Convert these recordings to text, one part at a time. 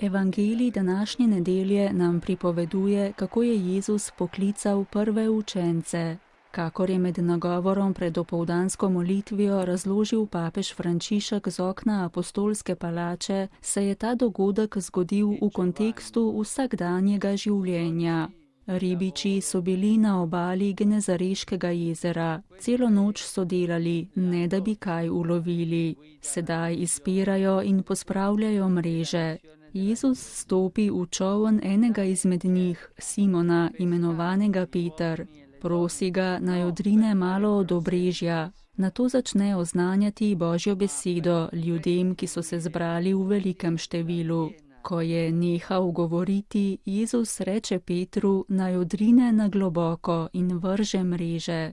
Evangelij današnje nedelje nam pripoveduje, kako je Jezus poklical prve učence. Kakor je med nagovorom pred opoldansko molitvijo razložil papež Frančišek z okna apostolske palače, se je ta dogodek zgodil v kontekstu vsakdanjega življenja. Ribiči so bili na obali Genezareškega jezera. Celo noč so delali, ne da bi kaj ulovili. Sedaj izpirajo in pospravljajo mreže. Jezus stopi v čoln enega izmed njih, Simona, imenovanega Peter. Prosi ga, naj odrine malo od obrežja. Nato začne oznanjati Božjo besedo ljudem, ki so se zbrali v velikem številu. Ko je nehal govoriti, Jezus reče Petru, naj odrine na globoko in vrže mreže.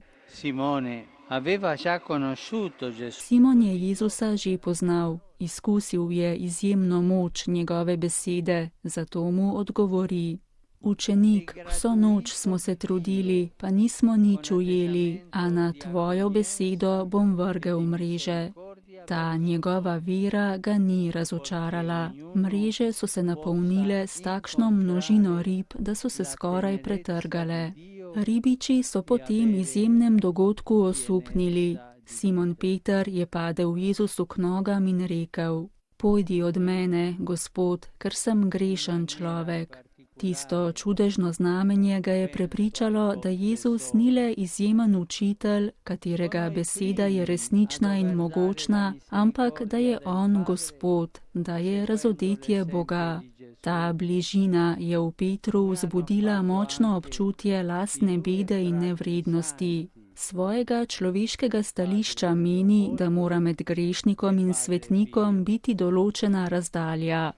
Simon je Jezusa že poznal, izkusil je izjemno moč njegove besede, zato mu odgovori: Učenik, vso noč smo se trudili, pa nismo nič ujeli, a na tvojo besedo bom vrgel mreže. Ta njegova vera ga ni razočarala. Mreže so se napolnile s takšno množino rib, da so se skoraj pretrgale. Ribiči so po tem izjemnem dogodku osupnili. Simon Peter je padel Jezusu k nogam in rekel: Pojdi od mene, Gospod, ker sem grešen človek. Tisto čudežno znamenje ga je prepričalo, da Jezus ni le izjemen učitelj, katerega beseda je resnična in mogočna, ampak da je on Gospod, da je razodetje Boga. Ta bližina je v Petru vzbudila močno občutje lastne bede in nevrednosti. Svojega človeškega stališča meni, da mora med grešnikom in svetnikom biti določena razdalja.